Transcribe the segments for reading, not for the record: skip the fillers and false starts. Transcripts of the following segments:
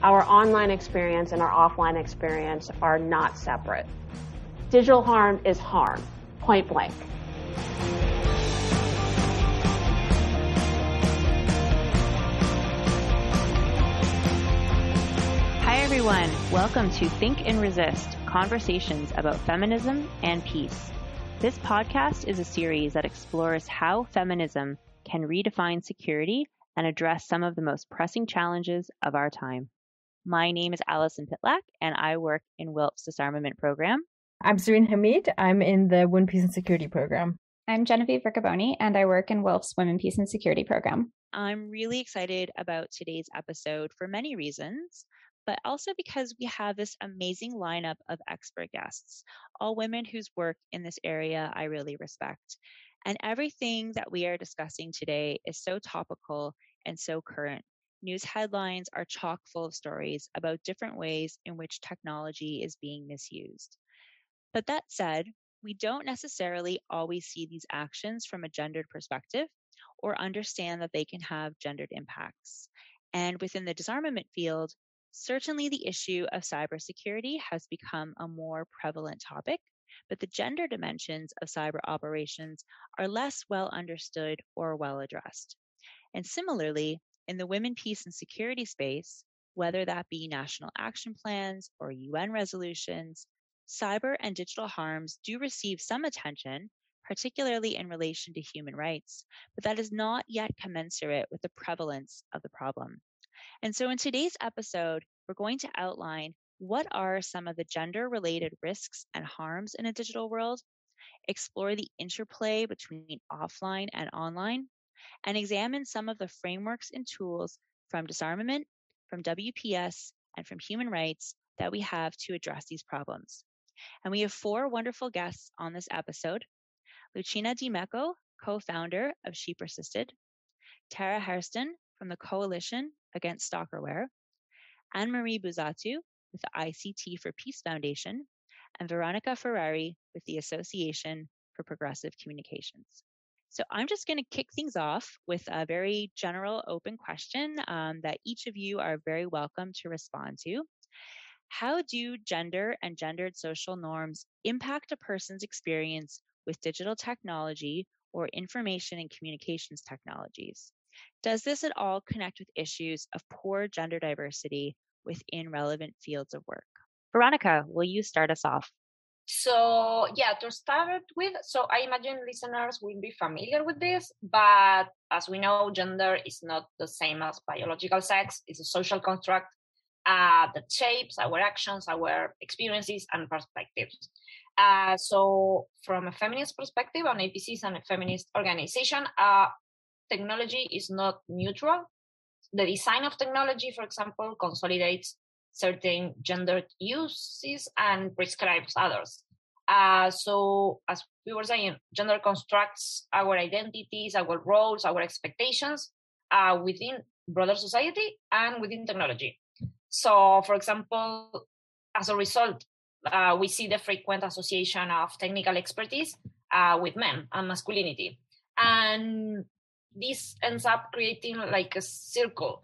our online experience and our offline experience are not separate. Digital harm is harm, point blank. Hi everyone, welcome to Think and Resist, conversations about feminism and peace. This podcast is a series that explores how feminism can redefine security and address some of the most pressing challenges of our time. My name is Alison Pitlack, and I work in WILPF's disarmament program. I'm Serene Hamid. I'm in the Women, Peace and Security program. I'm Genevieve Riccaboni, and I work in WILPF's Women, Peace and Security program. I'm really excited about today's episode for many reasons, but also because we have this amazing lineup of expert guests, all women whose work in this area I really respect. And everything that we are discussing today is so topical and so current. News headlines are chock full of stories about different ways in which technology is being misused. But that said, we don't necessarily always see these actions from a gendered perspective or understand that they can have gendered impacts. And within the disarmament field, certainly the issue of cybersecurity has become a more prevalent topic, but the gender dimensions of cyber operations are less well understood or well addressed. And similarly, in the women, peace, and security space, whether that be national action plans or UN resolutions, cyber and digital harms do receive some attention, particularly in relation to human rights, but that is not yet commensurate with the prevalence of the problem. And so in today's episode, we're going to outline what are some of the gender-related risks and harms in a digital world, explore the interplay between offline and online, and examine some of the frameworks and tools from disarmament, from WPS, and from human rights that we have to address these problems. And we have four wonderful guests on this episode: Lucina DiMeco, co-founder of She Persisted; Tara Hairston from the Coalition Against Stalkerware; Anne-Marie Buzatu with the ICT for Peace Foundation; and Verónica Ferrari with the Association for Progressive Communications. So I'm just going to kick things off with a very general open question that each of you are very welcome to respond to. How do gender and gendered social norms impact a person's experience with digital technology or information and communications technologies? Does this at all connect with issues of poor gender diversity within relevant fields of work? Verónica, will you start us off? So to start with, so I imagine listeners will be familiar with this, but as we know, gender is not the same as biological sex. It's a social construct that shapes our actions, our experiences, and perspectives. So from a feminist perspective, on APC is a feminist organization, technology is not neutral. The design of technology, for example, consolidates certain gendered uses and prescribes others. So as we were saying, gender constructs our identities, our roles, our expectations within broader society and within technology. So, for example, as a result, we see the frequent association of technical expertise with men and masculinity. And this ends up creating like a circle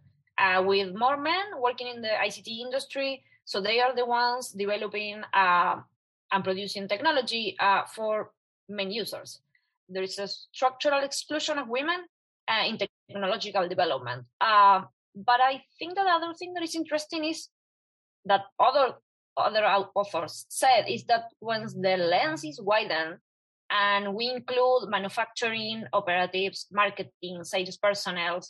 with more men working in the ICT industry. So they are the ones developing and producing technology for men users. There is a structural exclusion of women in technological development. But I think that the other thing that is interesting is that other authors said is that once the lens is widened and we include manufacturing, operatives, marketing, sales personnel,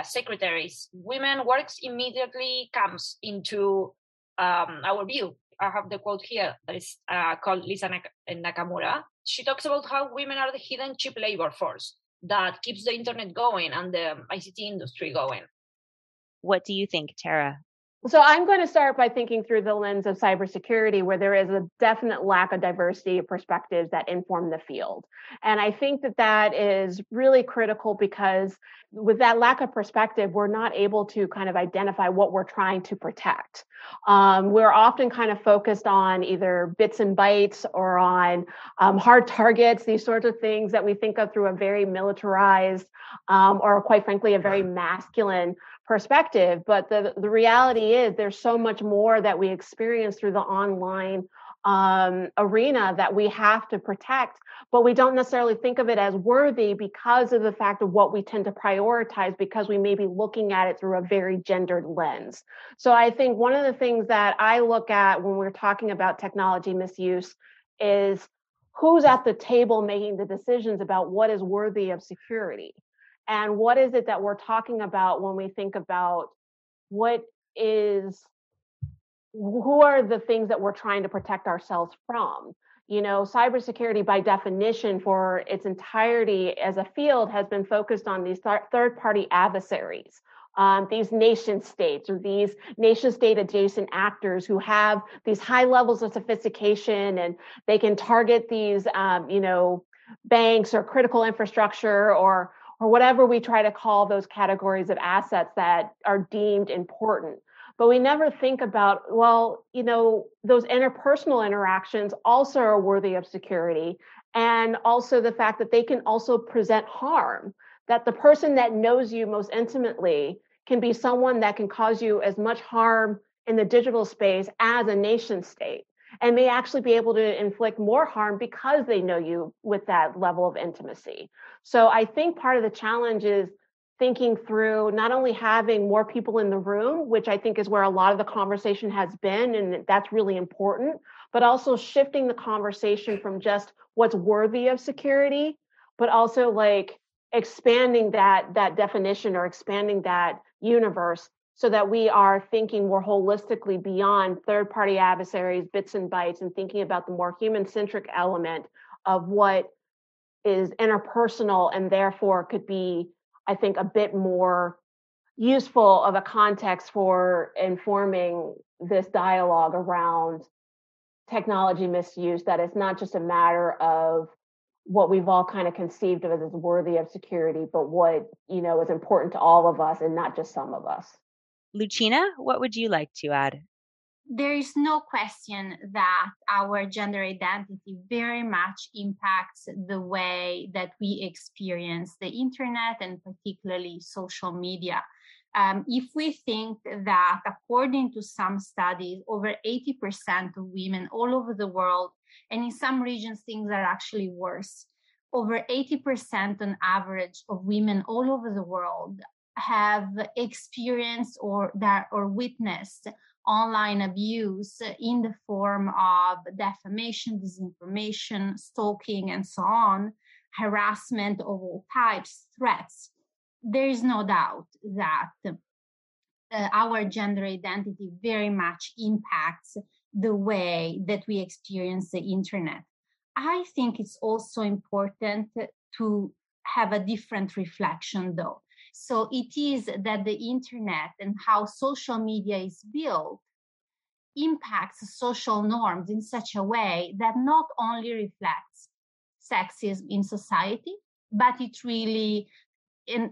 secretaries, women works immediately comes into our view. I have the quote here that is called Lisa Nakamura. She talks about how women are the hidden cheap labor force that keeps the internet going and the ICT industry going. What do you think, Tara? So I'm going to start by thinking through the lens of cybersecurity, where there is a definite lack of diversity of perspectives that inform the field. And I think that that is really critical because with that lack of perspective, we're not able to kind of identify what we're trying to protect. We're often kind of focused on either bits and bytes or on hard targets, these sorts of things that we think of through a very militarized or quite frankly, a very masculine perspective. But the reality reality is there's so much more that we experience through the online arena that we have to protect, but we don't necessarily think of it as worthy because of the fact of what we tend to prioritize, because we may be looking at it through a very gendered lens. So I think one of the things that I look at when we're talking about technology misuse is who's at the table making the decisions about what is worthy of security, and what is it that we're talking about when we think about who are the things that we're trying to protect ourselves from. Cybersecurity by definition for its entirety as a field has been focused on these third-party adversaries, these nation states or these nation state adjacent actors who have these high levels of sophistication, and they can target these, banks or critical infrastructure or whatever we try to call those categories of assets that are deemed important. But we never think about, those interpersonal interactions also are worthy of security. And also the fact that they can also present harm, that the person that knows you most intimately can be someone that can cause you as much harm in the digital space as a nation state, and may actually be able to inflict more harm because they know you with that level of intimacy. So I think part of the challenge is thinking through not only having more people in the room, which I think is where a lot of the conversation has been, and that's really important, but also shifting the conversation from just what's worthy of security, but also like expanding that definition or expanding that universe so that we are thinking more holistically beyond third-party adversaries, bits and bytes, and thinking about the more human-centric element of what is interpersonal and therefore could be, I think, a bit more useful of a context for informing this dialogue around technology misuse, that it's not just a matter of what we've all kind of conceived of as worthy of security, but what, is important to all of us and not just some of us. Lucina, what would you like to add? There is no question that our gender identity very much impacts the way that we experience the internet and particularly social media. If we think that according to some studies, over 80% of women all over the world, and in some regions things are actually worse, over 80% on average of women all over the world have experienced or witnessed online abuse in the form of defamation, disinformation, stalking, and so on, harassment of all types, threats. There is no doubt that our gender identity very much impacts the way that we experience the internet. I think it's also important to have a different reflection, though. So it is that the internet and how social media is built impacts social norms in such a way that not only reflects sexism in society, but it really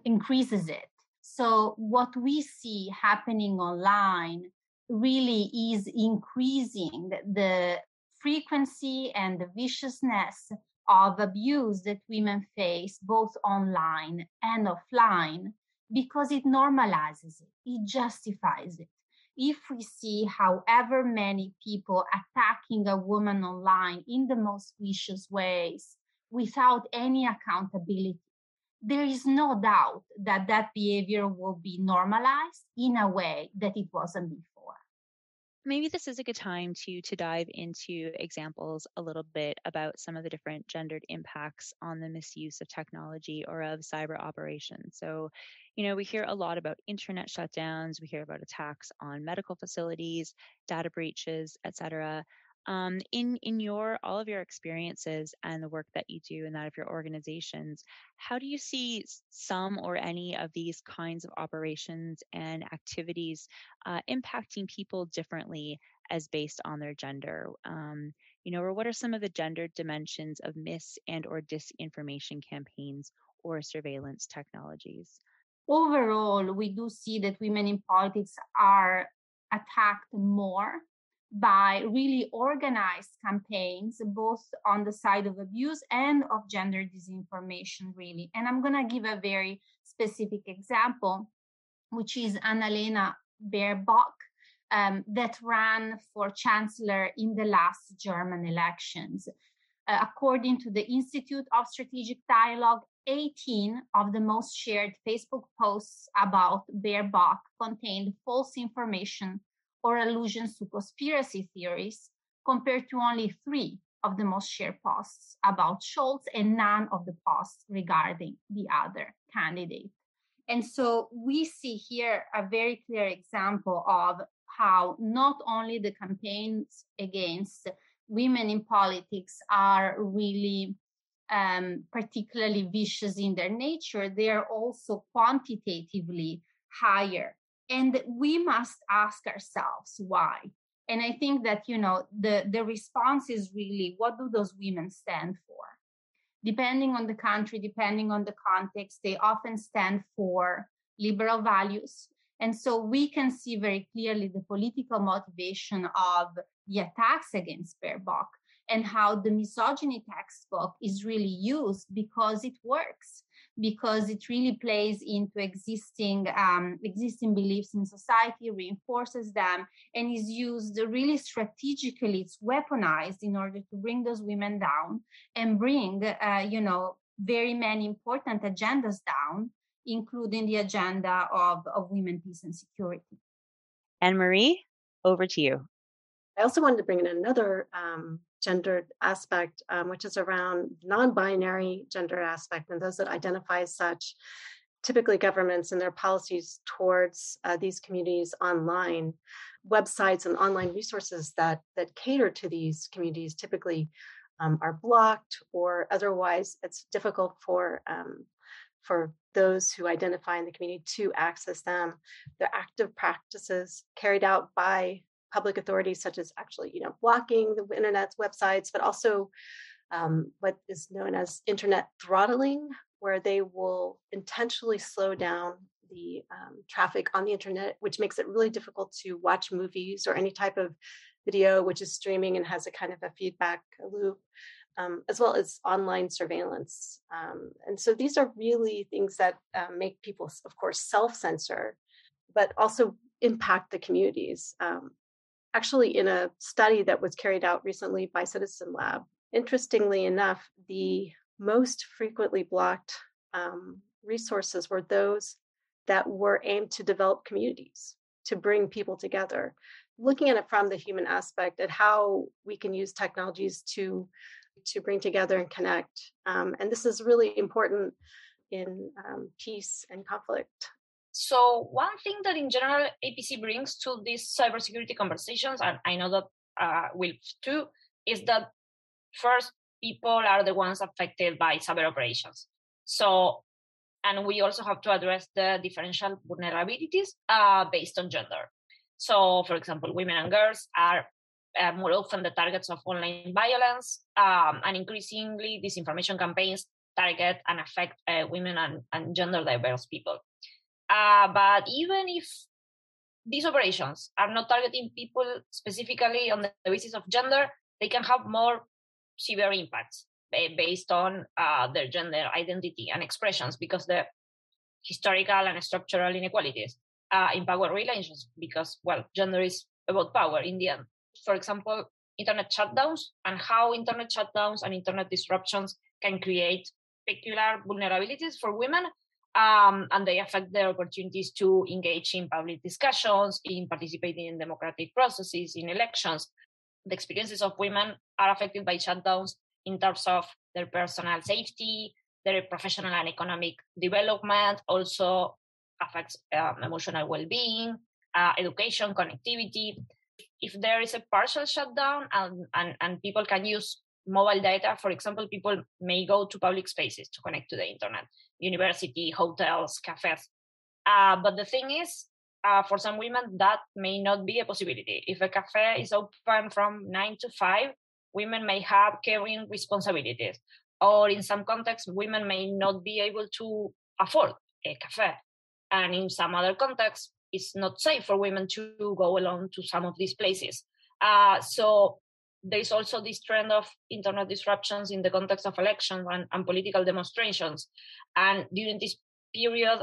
increases it. So what we see happening online really is increasing the frequency and the viciousness of abuse that women face both online and offline, because it normalizes it, it justifies it. If we see however many people attacking a woman online in the most vicious ways without any accountability, there is no doubt that that behavior will be normalized in a way that it wasn't before. Maybe this is a good time to dive into examples a little bit about some of the different gendered impacts on the misuse of technology or of cyber operations. So, we hear a lot about internet shutdowns, we hear about attacks on medical facilities, data breaches, etc. In all of your experiences and the work that you do and that of your organizations, how do you see some or any of these kinds of operations and activities impacting people differently as based on their gender? Or what are some of the gendered dimensions of mis and or disinformation campaigns or surveillance technologies? Overall, we do see that women in politics are attacked more by really organized campaigns, both on the side of abuse and of gender disinformation, really. And I'm going to give a very specific example, which is Annalena Baerbock, that ran for chancellor in the last German elections. According to the Institute of Strategic Dialogue, 18 of the most shared Facebook posts about Baerbock contained false information or allusions to conspiracy theories, compared to only 3 of the most shared posts about Scholz and none of the posts regarding the other candidate. And so we see here a very clear example of how not only the campaigns against women in politics are really particularly vicious in their nature, they are also quantitatively higher. And we must ask ourselves why. And I think that, the response is really, what do those women stand for? Depending on the country, depending on the context, they often stand for liberal values. And so we can see very clearly the political motivation of the attacks against Baerbock and how the misogyny textbook is really used because it works, because it really plays into existing beliefs in society, reinforces them, and is used really strategically. It's weaponized in order to bring those women down and bring, very many important agendas down, including the agenda of women, peace, and security. Anne-Marie, over to you. I also wanted to bring in another gendered aspect, which is around non-binary gender aspect and those that identify as such. Typically, governments and their policies towards these communities online, websites and online resources that cater to these communities typically are blocked, or otherwise it's difficult for those who identify in the community to access them. They're active practices carried out by public authorities, such as actually, blocking the internet's websites, but also what is known as internet throttling, where they will intentionally slow down the traffic on the internet, which makes it really difficult to watch movies or any type of video, which is streaming and has a kind of a feedback loop, as well as online surveillance. And so these are really things that make people, of course, self-censor, but also impact the communities. Actually, in a study that was carried out recently by Citizen Lab, interestingly enough, the most frequently blocked resources were those that were aimed to develop communities, to bring people together. Looking at it from the human aspect, at how we can use technologies to bring together and connect. And this is really important in peace and conflict. So one thing that in general APC brings to these cybersecurity conversations, and I know that WILPF too, is that first, people are the ones affected by cyber operations. So, and we also have to address the differential vulnerabilities based on gender. So, for example, women and girls are more often the targets of online violence, and increasingly disinformation campaigns target and affect women and gender diverse people. But even if these operations are not targeting people specifically on the basis of gender, they can have more severe impacts based on their gender identity and expressions, because the historical and structural inequalities in power relations, because, gender is about power in the end. For example, internet shutdowns and how internet shutdowns and internet disruptions can create peculiar vulnerabilities for women. And they affect their opportunities to engage in public discussions, in participating in democratic processes, in elections. The experiences of women are affected by shutdowns in terms of their personal safety, their professional and economic development, also affects emotional well-being, education, connectivity. If there is a partial shutdown and people can use mobile data, for example, people may go to public spaces to connect to the internet, university, hotels, cafes. But the thing is, for some women, that may not be a possibility. If a cafe is open from 9 to 5, women may have caring responsibilities. Or in some contexts, women may not be able to afford a cafe. And in some other contexts, it's not safe for women to go alone to some of these places. So there's also this trend of internet disruptions in the context of elections and political demonstrations. And during this period,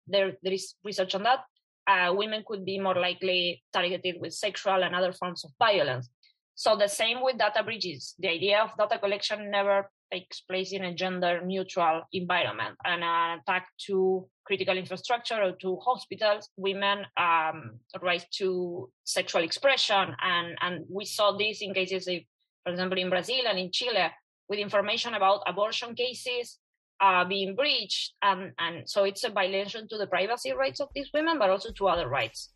there is research on that. women could be more likely targeted with sexual and other forms of violence. So the same with data breaches. The idea of data collection never takes place in a gender-neutral environment. And an attack to critical infrastructure or to hospitals, women rise to sexual expression. And we saw this in cases, for example, in Brazil and in Chile, with information about abortion cases being breached. And so it's a violation to the privacy rights of these women, but also to other rights.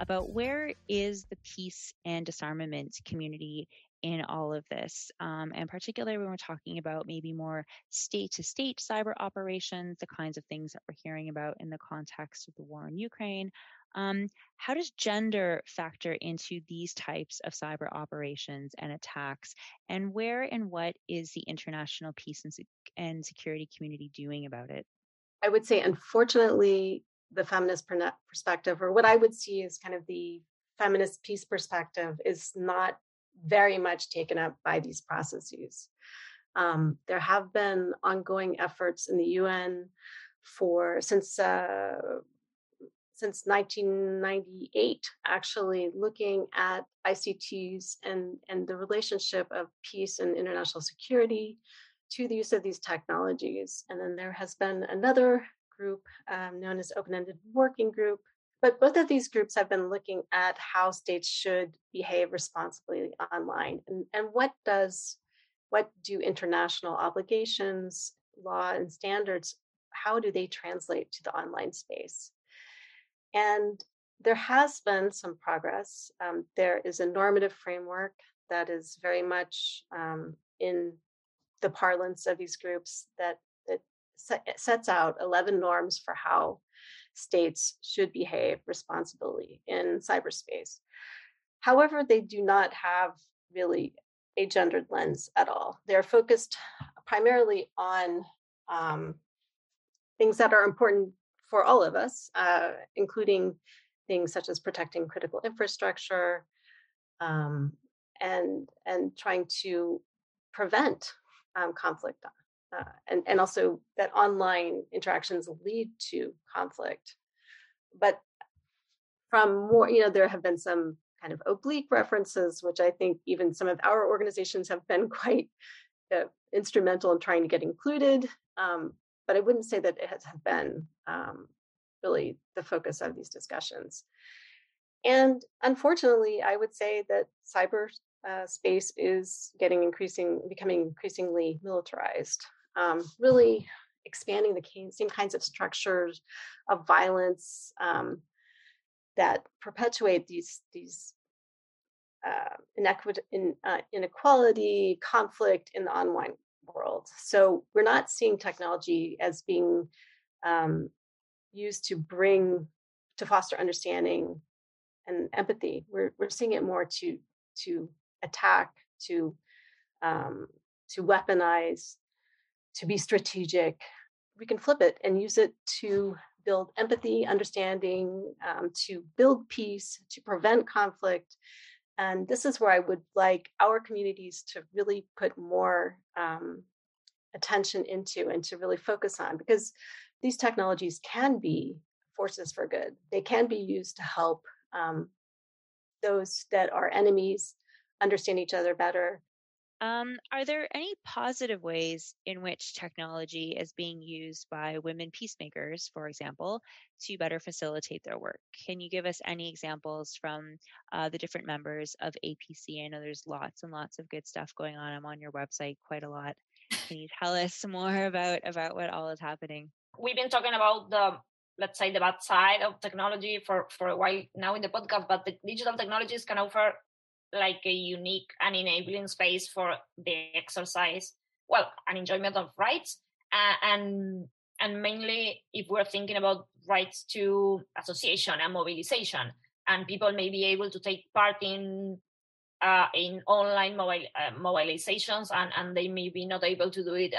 About where is the peace and disarmament community in all of this, and particularly when we're talking about maybe more state-to-state cyber operations, the kinds of things that we're hearing about in the context of the war in Ukraine. How does gender factor into these types of cyber operations and attacks, and where and what is the international peace and security community doing about it? I would say, unfortunately, the feminist perspective, or what I would see as kind of the feminist peace perspective, is not very much taken up by these processes. There have been ongoing efforts in the UN since 1998, actually looking at ICTS and the relationship of peace and international security to the use of these technologies. And then there has been another group known as Open-Ended Working Group. But both of these groups have been looking at how states should behave responsibly online, and what do international obligations, law, and standards, how do they translate to the online space? And there has been some progress. There is a normative framework that is very much in the parlance of these groups that sets out 11 norms for how states should behave responsibly in cyberspace. However, they do not have really a gendered lens at all. They're focused primarily on things that are important for all of us, including things such as protecting critical infrastructure and trying to prevent conflict. And also that online interactions lead to conflict. But from more, there have been some kind of oblique references, which I think even some of our organizations have been quite instrumental in trying to get included. But I wouldn't say that it has been really the focus of these discussions. And unfortunately, I would say that cyberspace is becoming increasingly militarized. Really expanding the same kinds of structures of violence that perpetuate these inequality, conflict in the online world. So we're not seeing technology as being used to foster understanding and empathy. We're seeing it more to attack, to weaponize, to be strategic. We can flip it and use it to build empathy, understanding, to build peace, to prevent conflict. And this is where I would like our communities to really put more attention into and to really focus on, because these technologies can be forces for good. They can be used to help those that are enemies understand each other better. Are there any positive ways in which technology is being used by women peacemakers, for example, to better facilitate their work? Can you give us any examples from the different members of APC? I know there's lots and lots of good stuff going on. I'm on your website quite a lot. Can you tell us some more about what all is happening? We've been talking about the bad side of technology for a while now in the podcast, but the digital technologies can offer like a unique and enabling space for the exercise, an enjoyment of rights, and mainly if we're thinking about rights to association and mobilization, and people may be able to take part in online mobilizations, and they may be not able to do it,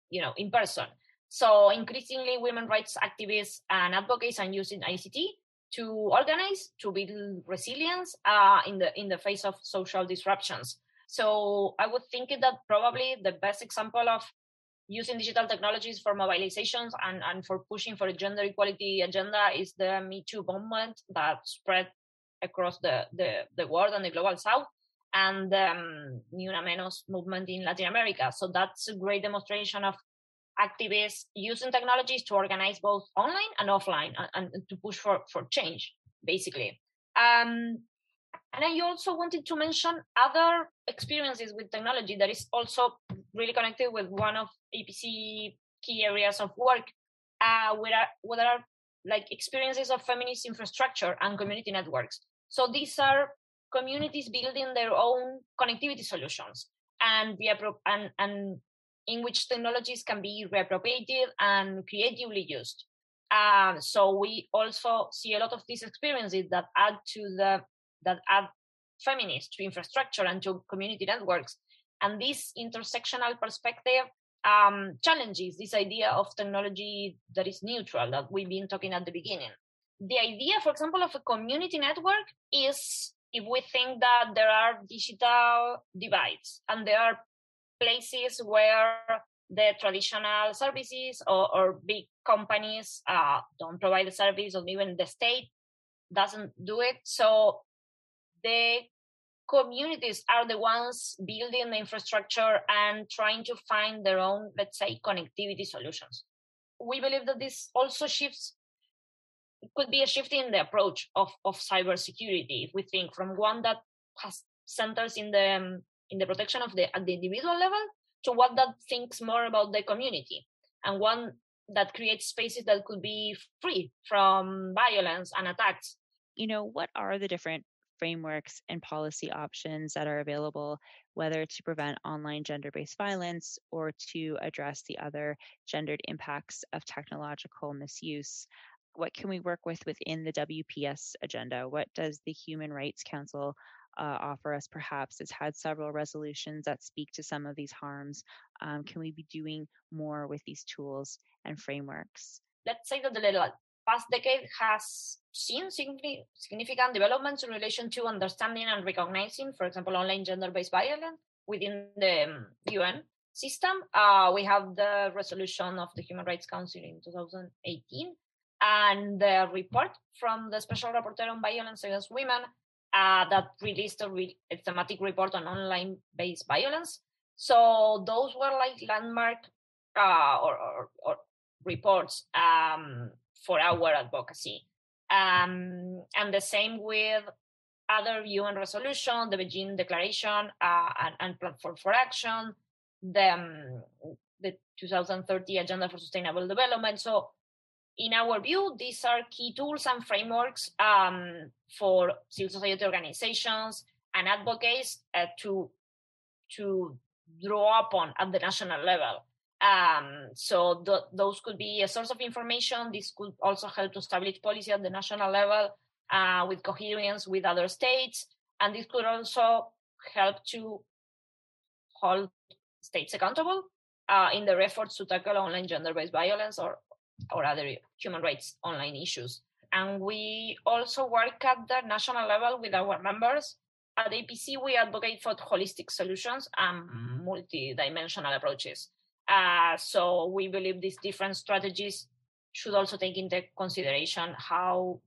in person. So increasingly, women rights activists and advocates are using ICT to organize, to build resilience in the face of social disruptions. So I would think that probably the best example of using digital technologies for mobilizations and for pushing for a gender equality agenda is the Me Too movement that spread across the world and the global south, and the Ni Una Menos movement in Latin America. So that's a great demonstration of activists using technologies to organize both online and offline and to push for change, basically. And I also wanted to mention other experiences with technology that is also really connected with one of APC key areas of work, what are like experiences of feminist infrastructure and community networks. So these are communities building their own connectivity solutions and in which technologies can be reappropriated and creatively used. So we also see a lot of these experiences that add feminists to infrastructure and to community networks. And this intersectional perspective challenges this idea of technology that is neutral that we've been talking at the beginning. The idea, for example, of a community network is if we think that there are digital divides and there are places where the traditional services or big companies don't provide the service, or even the state doesn't do it. So the communities are the ones building the infrastructure and trying to find their own, let's say, connectivity solutions. We believe that this also could be a shift in the approach of cybersecurity, if we think from one that has centers in the protection of at the individual level to one that thinks more about the community, and one that creates spaces that could be free from violence and attacks. What are the different frameworks and policy options that are available, whether to prevent online gender-based violence or to address the other gendered impacts of technological misuse? What can we work with within the WPS agenda? What does the Human Rights Council offer us? Perhaps it's had several resolutions that speak to some of these harms. Can we be doing more with these tools and frameworks? Let's say that the past decade has seen significant developments in relation to understanding and recognizing, for example, online gender-based violence within the UN system. We have the resolution of the Human Rights Council in 2018 and the report from the Special Rapporteur on Violence Against Women that released a thematic report on online-based violence. So those were like landmark or reports for our advocacy. And the same with other UN resolutions, the Beijing Declaration and Platform for Action, the 2030 Agenda for Sustainable Development. So in our view, these are key tools and frameworks for civil society organizations and advocates to draw upon at the national level. So those could be a source of information. This could also help to establish policy at the national level with coherence with other states. And this could also help to hold states accountable in their efforts to tackle online gender-based violence or other human rights online issues. And we also work at the national level with our members. At APC, we advocate for holistic solutions and multidimensional approaches. So we believe these different strategies should also take into consideration how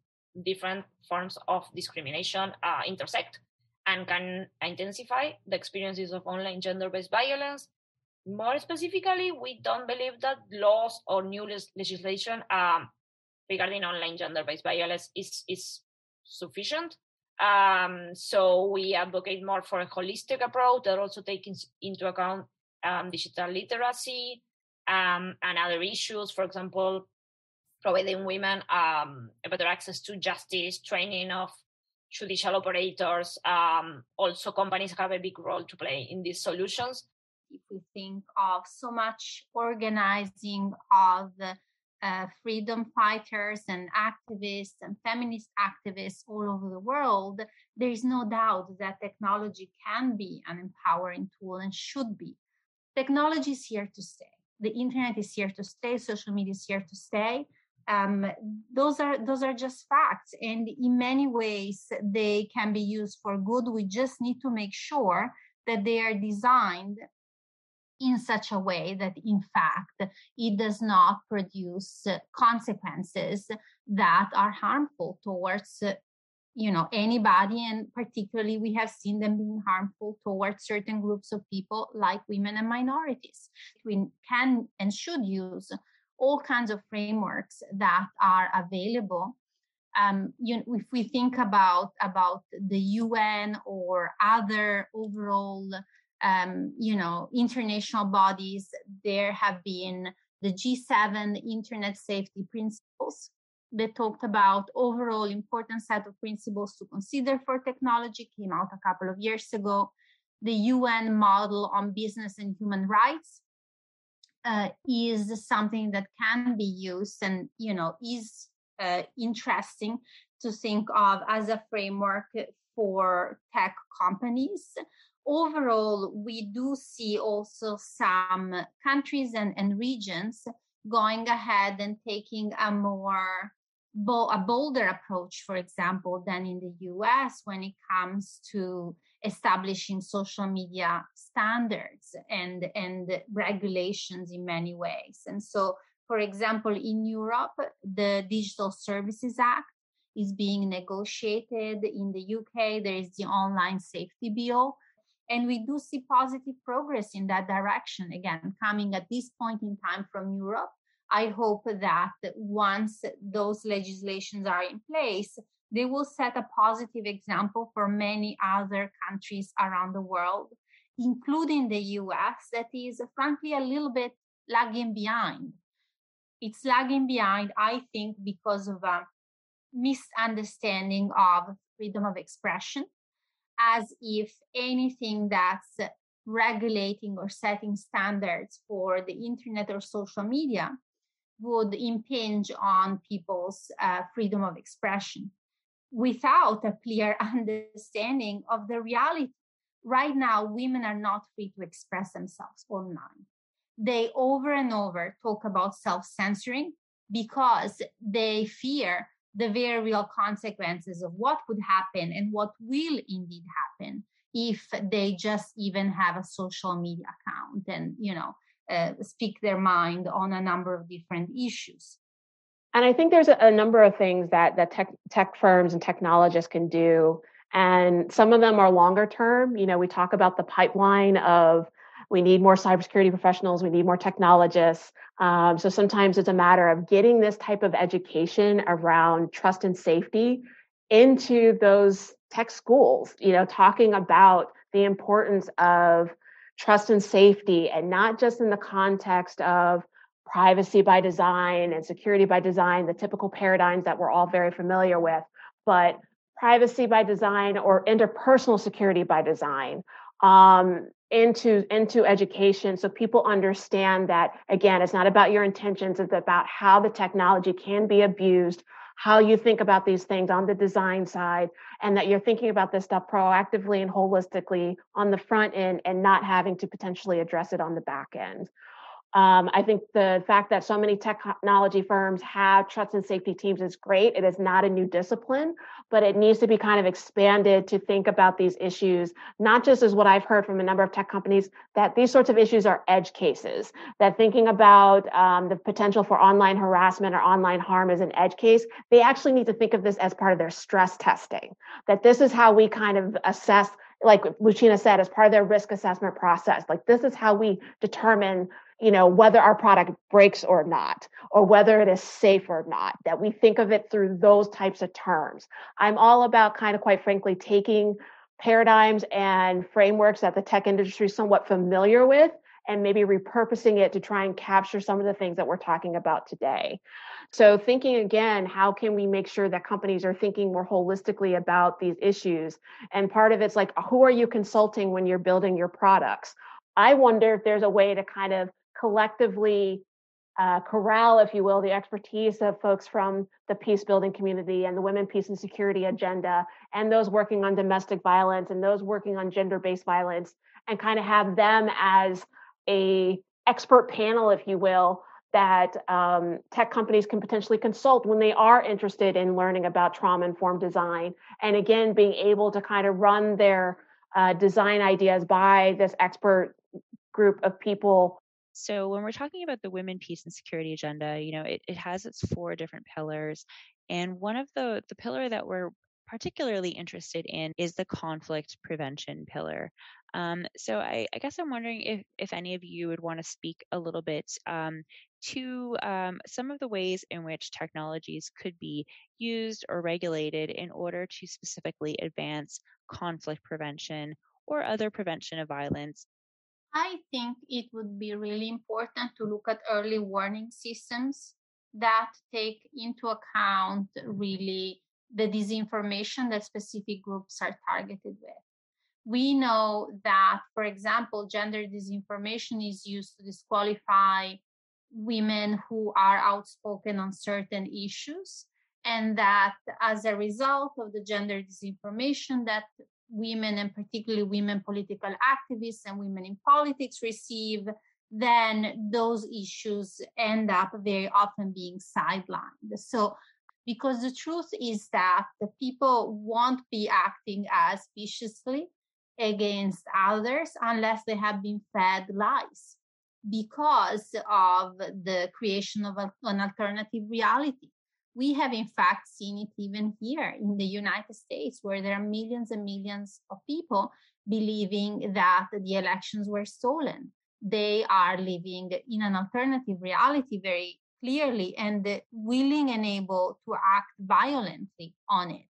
different forms of discrimination intersect and can intensify the experiences of online gender-based violence. More specifically, we don't believe that laws or new legislation regarding online gender-based violence is sufficient. So we advocate more for a holistic approach that also takes into account digital literacy and other issues. For example, providing women better access to justice, training of judicial operators. Also, companies have a big role to play in these solutions. If we think of so much organizing of freedom fighters and activists and feminist activists all over the world, there is no doubt that technology can be an empowering tool and should be. Technology is here to stay. The internet is here to stay. Social media is here to stay. Those are just facts, and in many ways they can be used for good. We just need to make sure that they are designed in such a way that, in fact, it does not produce consequences that are harmful towards anybody, and particularly we have seen them being harmful towards certain groups of people like women and minorities. We can and should use all kinds of frameworks that are available. If we think about the UN or other overall international bodies, there have been the G7 Internet Safety Principles that talked about overall important set of principles to consider for technology, came out a couple of years ago. The UN model on business and human rights is something that can be used and, is interesting to think of as a framework for tech companies. Overall, we do see also some countries and regions going ahead and taking a bolder approach, for example, than in the US when it comes to establishing social media standards and regulations in many ways. And so, for example, in Europe, the Digital Services Act is being negotiated. In the UK, there is the Online Safety Bill. And we do see positive progress in that direction, again, coming at this point in time from Europe. I hope that once those legislations are in place, they will set a positive example for many other countries around the world, including the US, that is frankly a little bit lagging behind. It's lagging behind, I think, because of a misunderstanding of freedom of expression, as if anything that's regulating or setting standards for the internet or social media would impinge on people's freedom of expression without a clear understanding of the reality. Right now, women are not free to express themselves online. They over and over talk about self-censoring because they fear the very real consequences of what could happen and what will indeed happen if they just even have a social media account and, speak their mind on a number of different issues. And I think there's a number of things that tech firms and technologists can do. And some of them are longer term. We talk about the pipeline of we need more cybersecurity professionals, we need more technologists. So sometimes it's a matter of getting this type of education around trust and safety into those tech schools, talking about the importance of trust and safety, and not just in the context of privacy by design and security by design, the typical paradigms that we're all very familiar with, but privacy by design or interpersonal security by design into education, so people understand that, again, it's not about your intentions, it's about how the technology can be abused, how you think about these things on the design side, and that you're thinking about this stuff proactively and holistically on the front end and not having to potentially address it on the back end. I think the fact that so many technology firms have trust and safety teams is great. It is not a new discipline, but it needs to be kind of expanded to think about these issues, not just as what I've heard from a number of tech companies, that these sorts of issues are edge cases, that thinking about the potential for online harassment or online harm as an edge case, they actually need to think of this as part of their stress testing, that this is how we kind of assess, like Lucina said, as part of their risk assessment process. Like, this is how we determine whether our product breaks or not, or whether it is safe or not, that we think of it through those types of terms. I'm all about kind of, quite frankly, taking paradigms and frameworks that the tech industry is somewhat familiar with and maybe repurposing it to try and capture some of the things that we're talking about today. So thinking again, how can we make sure that companies are thinking more holistically about these issues? And part of it's like, who are you consulting when you're building your products? I wonder if there's a way to kind of collectively corral, if you will, the expertise of folks from the peace building community and the women, peace and security agenda, and those working on domestic violence and those working on gender-based violence, and kind of have them as a expert panel, if you will, that tech companies can potentially consult when they are interested in learning about trauma-informed design. And again, being able to kind of run their design ideas by this expert group of people. So when we're talking about the Women, Peace, and Security agenda, it has its 4 different pillars. And one of the pillar that we're particularly interested in is the conflict prevention pillar. So I guess I'm wondering if any of you would want to speak a little bit to some of the ways in which technologies could be used or regulated in order to specifically advance conflict prevention or other prevention of violence. I think it would be really important to look at early warning systems that take into account really the disinformation that specific groups are targeted with. We know that, for example, gender disinformation is used to disqualify women who are outspoken on certain issues, and that as a result of the gender disinformation that women, and particularly women political activists and women in politics, receive, then those issues end up very often being sidelined. So, because the truth is that the people won't be acting as viciously against others unless they have been fed lies because of the creation of an alternative reality. We have, in fact, seen it even here in the United States, where there are millions and millions of people believing that the elections were stolen. They are living in an alternative reality very clearly and willing and able to act violently on it.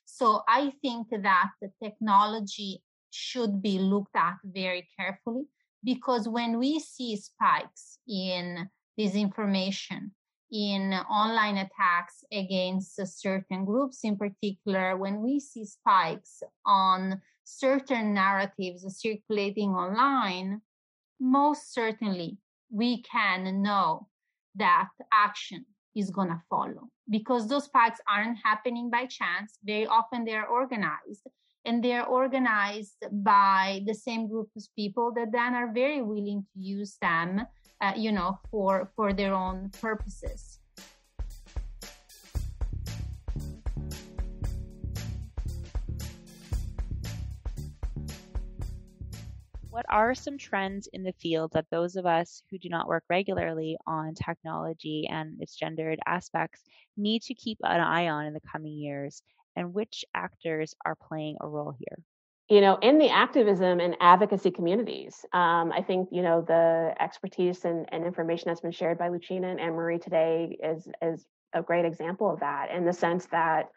So I think that the technology should be looked at very carefully, because when we see spikes in disinformation, in online attacks against certain groups in particular, when we see spikes on certain narratives circulating online, most certainly we can know that action is going to follow, because those spikes aren't happening by chance. Very often they are organized, and they're organized by the same group of people that then are very willing to use them for their own purposes. What are some trends in the field that those of us who do not work regularly on technology and its gendered aspects need to keep an eye on in the coming years, and which actors are playing a role here? In the activism and advocacy communities, I think, the expertise and information that's been shared by Lucina and Anne-Marie today is a great example of that, in the sense that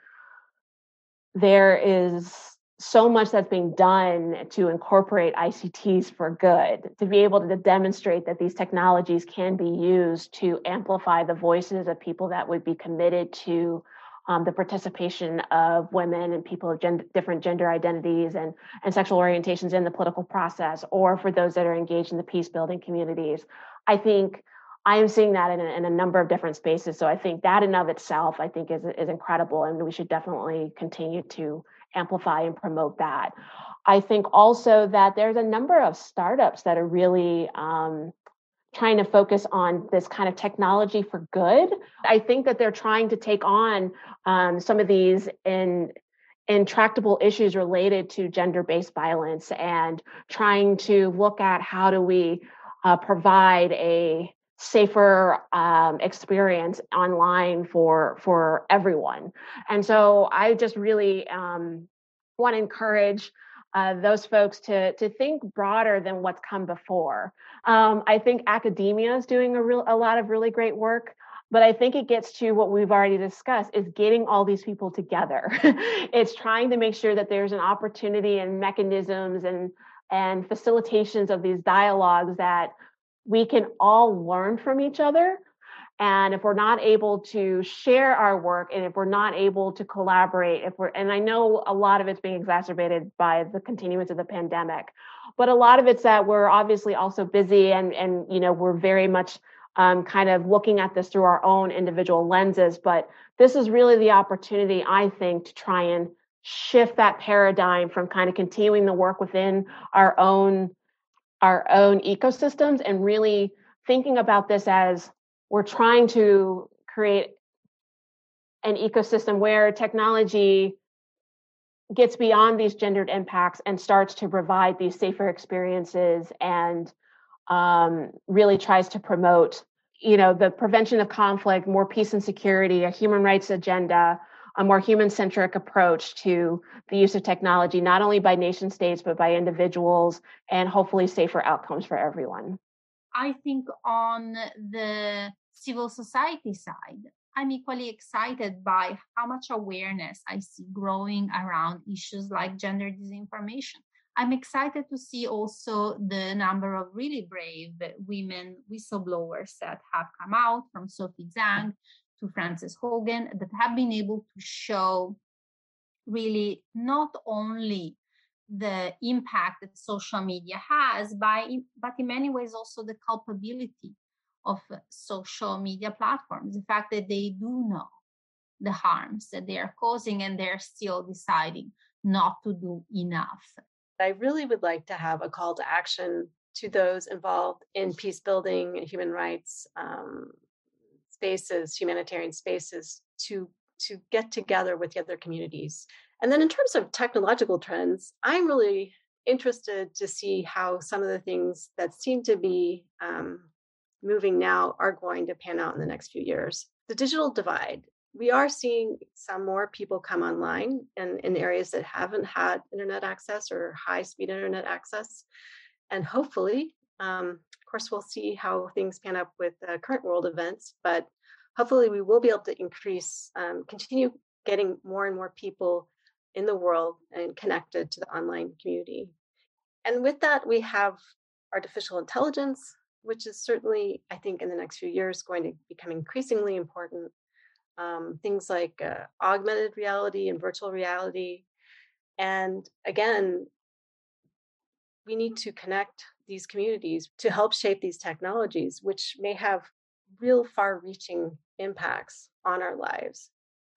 there is so much that's being done to incorporate ICTs for good, to be able to demonstrate that these technologies can be used to amplify the voices of people that would be committed to the participation of women and people of different gender identities and sexual orientations in the political process, or for those that are engaged in the peace building communities. I think I am seeing that in a number of different spaces. So I think that in of itself, I think is incredible, and we should definitely continue to amplify and promote that. I think also that there's a number of startups that are really trying to focus on this kind of technology for good. I think that they're trying to take on some of these intractable issues related to gender-based violence, and trying to look at how do we provide a safer experience online for everyone. And so I just really want to encourage those folks to think broader than what's come before. I think academia is doing a lot of really great work, but I think it gets to what we've already discussed, is getting all these people together. It's trying to make sure that there's an opportunity and mechanisms and facilitations of these dialogues that we can all learn from each other. And if we're not able to share our work, and if we're not able to collaborate, and I know a lot of it's being exacerbated by the continuance of the pandemic, but a lot of it's that we're obviously also busy, and we're very much kind of looking at this through our own individual lenses. But this is really the opportunity, I think, to try and shift that paradigm from kind of continuing the work within our own ecosystems, and really thinking about this as we're trying to create an ecosystem where technology gets beyond these gendered impacts and starts to provide these safer experiences and really tries to promote, the prevention of conflict, more peace and security, a human rights agenda, a more human-centric approach to the use of technology, not only by nation states, but by individuals, and hopefully safer outcomes for everyone. I think on the civil society side, I'm equally excited by how much awareness I see growing around issues like gender disinformation. I'm excited to see also the number of really brave women whistleblowers that have come out, from Sophie Zhang to Frances Hogan, that have been able to show really not only the impact that social media has, but in many ways also the culpability of social media platforms, the fact that they do know the harms that they are causing and they're still deciding not to do enough. I really would like to have a call to action to those involved in peace building and human rights spaces, humanitarian spaces, to get together with the other communities. And then in terms of technological trends, I'm really interested to see how some of the things that seem to be moving now are going to pan out in the next few years. The digital divide. We are seeing some more people come online in areas that haven't had internet access or high-speed internet access. And hopefully, of course, we'll see how things pan up with current world events, but hopefully we will be able to continue getting more and more people in the world and connected to the online community. And with that, we have artificial intelligence, which is certainly, I think, in the next few years going to become increasingly important. Things like augmented reality and virtual reality. And again, we need to connect these communities to help shape these technologies, which may have real far-reaching impacts on our lives.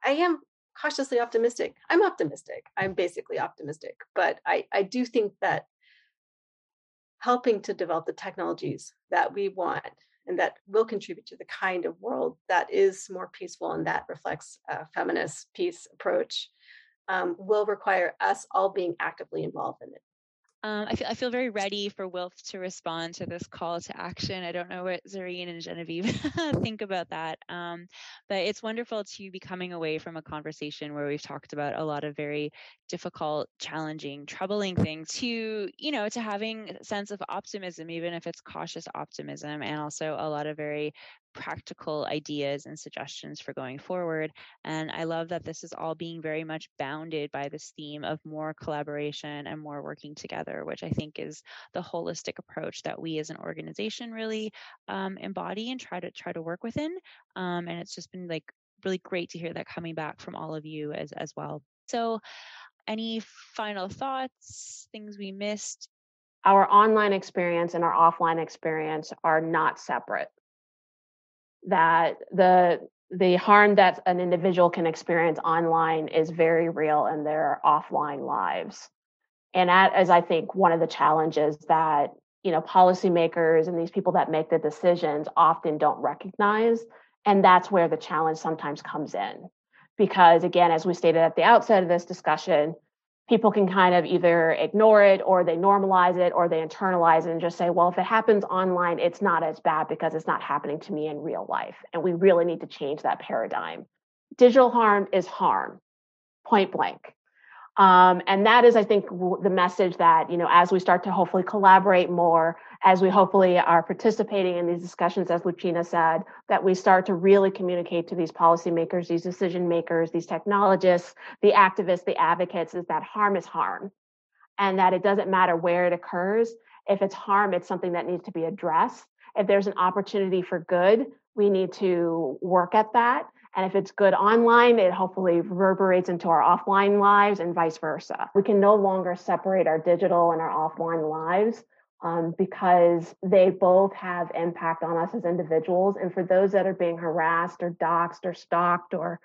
I am cautiously optimistic. I'm optimistic. I'm basically optimistic. But I do think that helping to develop the technologies that we want and that will contribute to the kind of world that is more peaceful and that reflects a feminist peace approach will require us all being actively involved in it. I feel very ready for WILPF to respond to this call to action. I don't know what Zareen and Genevieve think about that, but it's wonderful to be coming away from a conversation where we've talked about a lot of very difficult, challenging, troubling things to having a sense of optimism, even if it's cautious optimism, and also a lot of very practical ideas and suggestions for going forward. And I love that this is all being very much bounded by this theme of more collaboration and more working together, which I think is the holistic approach that we as an organization really embody and try to work within. And it's just been like really great to hear that coming back from all of you as well. So any final thoughts, things we missed? Our online experience and our offline experience are not separate. That the harm that an individual can experience online is very real in their offline lives. And that is, I think, one of the challenges that, policymakers and these people that make the decisions often don't recognize. And that's where the challenge sometimes comes in. Because again, as we stated at the outset of this discussion, people can kind of either ignore it or they normalize it or they internalize it and just say, well, if it happens online, it's not as bad because it's not happening to me in real life. And we really need to change that paradigm. Digital harm is harm, point blank. And that is, I think, the message that, as we start to hopefully collaborate more, as we hopefully are participating in these discussions, as Lucina said, that we start to really communicate to these policymakers, these decision makers, these technologists, the activists, the advocates, is that harm is harm. And that it doesn't matter where it occurs. If it's harm, it's something that needs to be addressed. If there's an opportunity for good, we need to work at that. And if it's good online, it hopefully reverberates into our offline lives and vice versa. We can no longer separate our digital and our offline lives because they both have impact on us as individuals. And for those that are being harassed or doxxed or stalked or,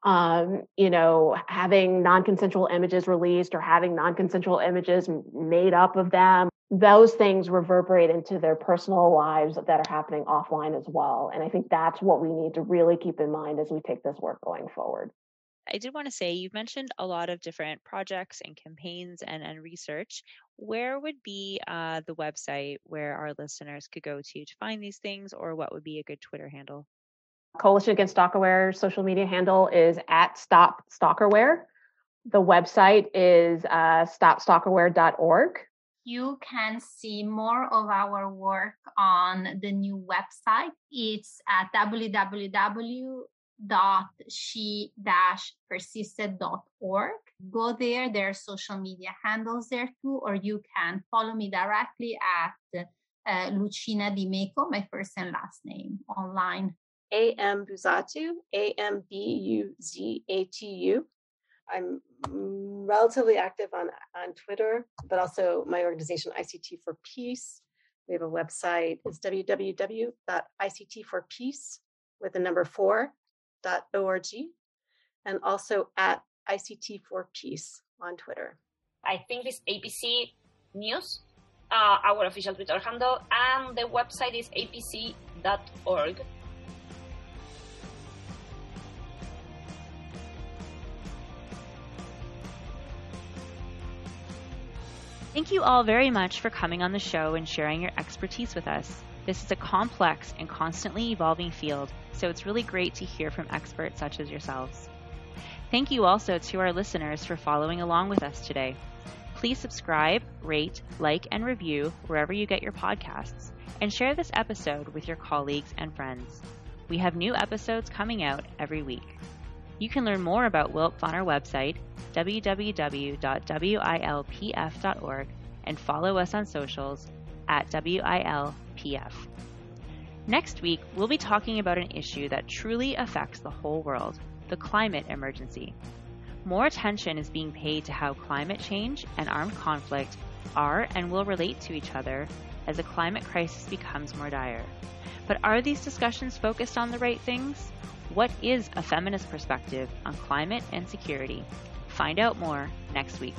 having non-consensual images released or having non-consensual images made up of them, those things reverberate into their personal lives that are happening offline as well. And I think that's what we need to really keep in mind as we take this work going forward. I did want to say, you've mentioned a lot of different projects and campaigns and research. Where would be the website where our listeners could go to find these things, or what would be a good Twitter handle? Coalition Against Stalkerware social media handle is @StopStalkerware. The website is stopstalkerware.org. You can see more of our work on the new website. It's at www.she-persisted.org. Go there. There are social media handles there too, or you can follow me directly at Lucina DiMeco, my first and last name, online. AM Buzatu, AMBUZATU. I'm relatively active on Twitter, but also my organization, ICT for Peace. We have a website. It's www.ictforpeace.org, and also at ICT for Peace on Twitter. I think it's APC News, our official Twitter handle, and the website is apc.org. Thank you all very much for coming on the show and sharing your expertise with us. This is a complex and constantly evolving field, so it's really great to hear from experts such as yourselves. Thank you also to our listeners for following along with us today. Please subscribe, rate, like, and review wherever you get your podcasts, and share this episode with your colleagues and friends. We have new episodes coming out every week. You can learn more about WILPF on our website, www.wilpf.org, and follow us on socials at WILPF. Next week, we'll be talking about an issue that truly affects the whole world, the climate emergency. More attention is being paid to how climate change and armed conflict are and will relate to each other as the climate crisis becomes more dire. But are these discussions focused on the right things? What is a feminist perspective on climate and security? Find out more next week.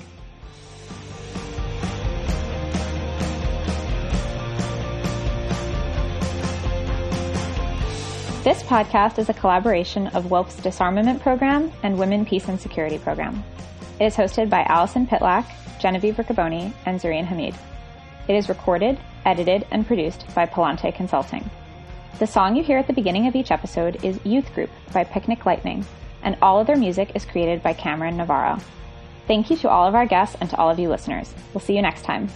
This podcast is a collaboration of WILPF's Disarmament Program and Women, Peace and Security Program. It is hosted by Allison Pitlack, Genevieve Riccoboni, and Zareen Hamid. It is recorded, edited, and produced by Palante Consulting. The song you hear at the beginning of each episode is Youth Group by Picnic Lightning, and all of their music is created by Cameron Navarro. Thank you to all of our guests and to all of you listeners. We'll see you next time.